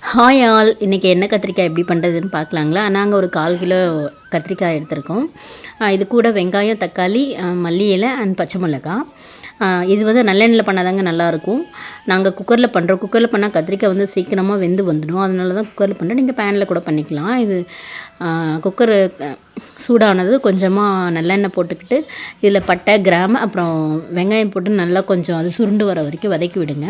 Hi all, இன்றைக்கி எண்ணெய் கத்திரிக்காய் எப்படி பண்ணுறதுன்னு பார்க்கலாங்களா? நாங்கள் ஒரு 1/4 கிலோ கத்திரிக்காய் எடுத்திருக்கோம். இது கூட வெங்காயம், தக்காளி, மல்லி இலை அண்ட் பச்சை மிளகாய். இது வந்து நல்லெண்ணெயில் பண்ணாதாங்க நல்லாயிருக்கும். நாங்கள் குக்கரில் பண்ணுறோம். குக்கரில் பண்ணால் கத்திரிக்காய் வந்து சீக்கிரமாக வெந்து வந்துடும். அதனால தான் குக்கரில் பண்ணுறோம். நீங்கள் பேனில் கூட பண்ணிக்கலாம். இது குக்கரு சூடானது கொஞ்சமாக நல்லெண்ணெய் போட்டுக்கிட்டு இதில் பட்டை, கிராம்பு, அப்புறம் வெங்காயம் போட்டு நல்லா கொஞ்சம் அது சுருண்டு வர வரைக்கும் வதக்கி விடுங்க.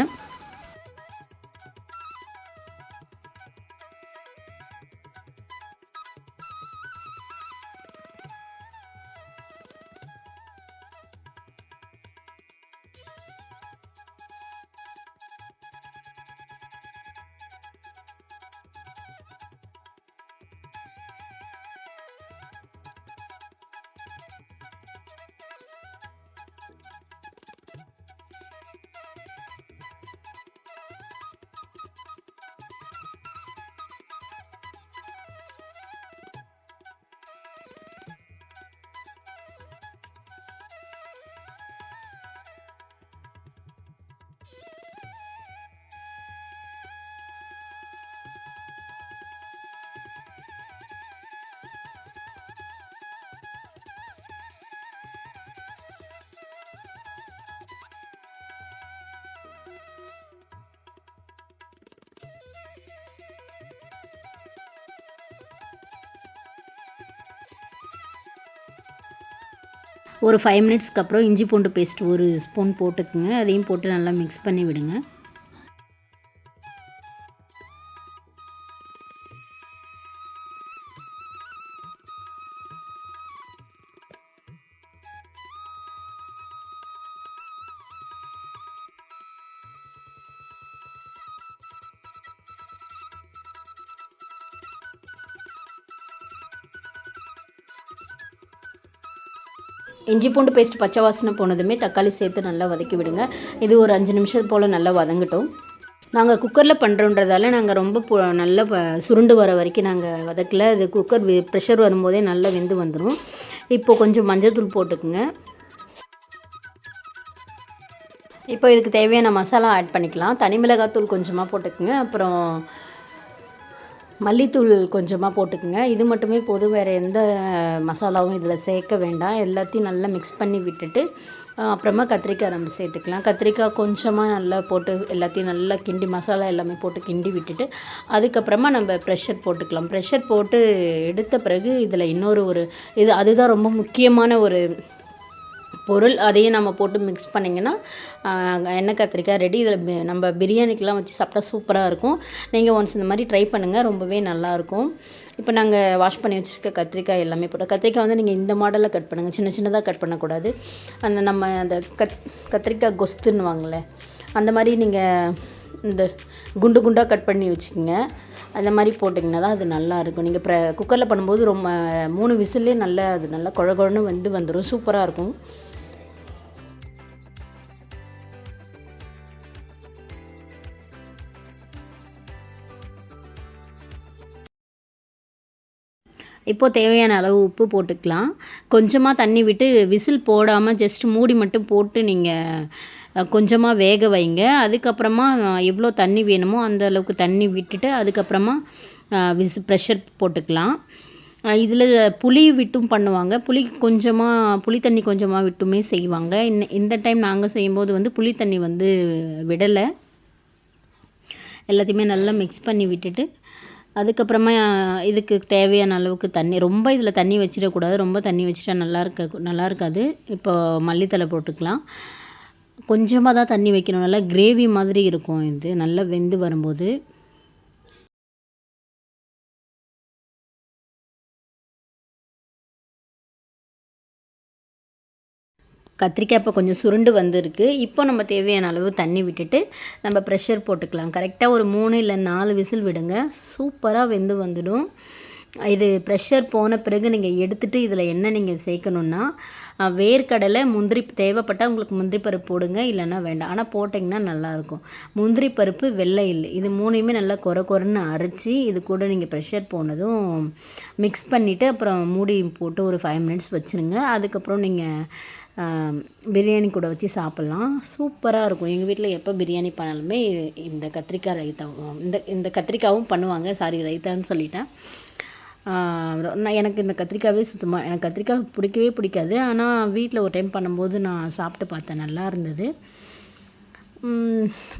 ஒரு 5 மினிட்ஸ்க்கு அப்புறம் இஞ்சி பூண்டு பேஸ்ட் ஒரு ஸ்பூன் போட்டுக்குங்க. அதையும் போட்டு நல்லா மிக்ஸ் பண்ணி விடுங்க. இஞ்சி பூண்டு பேஸ்ட் பச்சை வாசனை போனதுமே தக்காளி சேர்த்து நல்லா வதக்கி விடுங்க. இது ஒரு 5 நிமிஷம் போல் நல்லா வதங்கட்டும். நாங்கள் குக்கரில் பண்ணுறோன்றதால நாங்கள் ரொம்ப நல்லா சுருண்டு வர வரைக்கும் நாங்கள் வதக்கல. அது குக்கர் ப்ரெஷர் வரும்போதே நல்லா வெந்து வந்துடும். இப்போது கொஞ்சம் மஞ்சள்தூள் போட்டுக்குங்க. இப்போ இதுக்கு தேவையான மசாலா ஆட் பண்ணிக்கலாம். தனி மிளகாத்தூள் கொஞ்சமாக போட்டுக்குங்க. அப்புறம் மல்லித்தூள் கொஞ்சமாக போட்டுக்குங்க. இது மட்டுமே போதும். வேறு எந்த மசாலாவும் இதில் சேர்க்க வேண்டாம். எல்லாத்தையும் நல்லா மிக்ஸ் பண்ணி விட்டுட்டு அப்புறமா கத்திரிக்காய் நம்ம சேர்த்துக்கலாம். கத்திரிக்காய் கொஞ்சமாக நல்லா போட்டு எல்லாத்தையும் நல்லா கிண்டி மசாலா எல்லாமே போட்டு கிண்டி விட்டுட்டு அதுக்கப்புறமா நம்ம ப்ரெஷர் போட்டுக்கலாம். ப்ரெஷர் போட்டு எடுத்த பிறகு இதில் அதுதான் ரொம்ப முக்கியமான ஒரு பொருள். அதையும் நம்ம போட்டு மிக்ஸ் பண்ணிங்கன்னா எண்ணெய் கத்திரிக்காய் ரெடி. இதில் நம்ம பிரியாணிக்கெலாம் வச்சு சாப்பிட்டா சூப்பராக இருக்கும். நீங்கள் ஒன்ஸ் இந்த மாதிரி ட்ரை பண்ணுங்கள், ரொம்பவே நல்லாயிருக்கும். இப்போ நாங்கள் வாஷ் பண்ணி வச்சுருக்க கத்திரிக்காய் எல்லாமே போட்டு கத்திரிக்காய் வந்து நீங்கள் இந்த மாடலில் கட் பண்ணுங்கள். சின்ன சின்னதாக கட் பண்ணக்கூடாது. நம்ம அந்த கத்திரிக்காய் கொஸ்துன்னுவாங்களே அந்த மாதிரி நீங்கள் இந்த குண்டு குண்டாக கட் பண்ணி வச்சுக்கோங்க. அந்த மாதிரி போட்டிங்கன்னா தான் அது நல்லாயிருக்கும். நீங்கள் குக்கரில் பண்ணும்போது ரொம்ப 3 விசில்லே அது நல்லா குழ குழன்னு வந்துடும். சூப்பராக இருக்கும். இப்போது தேவையான அளவு உப்பு போட்டுக்கலாம். கொஞ்சமாக தண்ணி விட்டு விசில் போடாமல் ஜஸ்ட் மூடி மட்டும் போட்டு நீங்கள் கொஞ்சமாக வேக வைங்க. அதுக்கப்புறமா எவ்வளோ தண்ணி வேணுமோ அந்த அளவுக்கு தண்ணி விட்டுட்டு அதுக்கப்புறமா ப்ரெஷர் போட்டுக்கலாம். இதில் புளி விட்டும் பண்ணுவாங்க. புளி தண்ணி கொஞ்சமாக விட்டுமே செய்வாங்க. இந்த டைம் நாங்கள் செய்யும்போது புளி தண்ணி விடலை. எல்லாத்தையுமே நல்லா மிக்ஸ் பண்ணி விட்டுட்டு அதுக்கப்புறமா இதுக்கு தேவையான அளவுக்கு தண்ணி, ரொம்ப இதில் தண்ணி வச்சிடக்கூடாது. ரொம்ப தண்ணி வச்சிட்டா நல்லா இருக்காது. இப்போ மல்லித்தலை போட்டுக்கலாம். கொஞ்சமாக தான் தண்ணி வைக்கணும். நல்லா கிரேவி மாதிரி இருக்கும். இது நல்லா வெந்து வரும்போது கத்திரிக்காய் இப்போ கொஞ்சம் சுருண்டு வந்திருக்கு. இப்போ நம்ம தேவையான அளவு தண்ணி விட்டுட்டு நம்ம ப்ரெஷர் போட்டுக்கலாம். கரெக்டாக ஒரு 3 இல்லை 4 விசில் விடுங்க. சூப்பராக வெந்து வந்துடும். இது ப்ரெஷர் போன பிறகு நீங்கள் எடுத்துகிட்டு இதில் என்ன நீங்கள் சேர்க்கணுன்னா வேர்க்கடலை, முந்திரி தேவைப்பட்டால் உங்களுக்கு முந்திரி பருப்பு போடுங்க, இல்லைன்னா வேண்டாம். ஆனால் போட்டிங்கன்னா நல்லாயிருக்கும். முந்திரி பருப்பு, வெள்ளை எள்ளு இது 3யுமே நல்லா கொரன்னு அரைச்சி இது கூட நீங்கள் ப்ரெஷர் போனதும் மிக்ஸ் பண்ணிவிட்டு அப்புறம் மூடி போட்டு ஒரு 5 மினிட்ஸ் வச்சுருங்க. அதுக்கப்புறம் நீங்கள் பிரியாணி கூட வச்சு சாப்பிட்லாம். சூப்பராக இருக்கும். எங்கள் வீட்டில் எப்போ பிரியாணி பண்ணாலுமே இந்த கத்திரிக்காய் ரைத்தா இந்த கத்திரிக்காவும் பண்ணுவாங்க. சாரி, ரைத்தான்னு சொல்லிட்டேன். எனக்கு இந்த கத்திரிக்காவே சுத்தமாக எனக்கு கத்திரிக்காய் பிடிக்கவே பிடிக்காது. ஆனால் வீட்டில் ஒரு டைம் பண்ணும்போது நான் சாப்பிட்டு பார்த்தேன், நல்லா இருந்தது.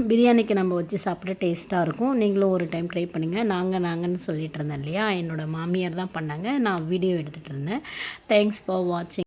பிரியாணிக்கு நம்ம வச்சு சாப்பிட டேஸ்ட்டாக இருக்கும். நீங்களும் ஒரு டைம் ட்ரை பண்ணுங்கள். நாங்கன்னு சொல்லிட்டு இருந்தேன் இல்லையா, என்னோடய மாமியார் தான் பண்ணாங்க. நான் வீடியோ எடுத்துகிட்டு இருந்தேன். தேங்க்ஸ் ஃபார் வாட்சிங்.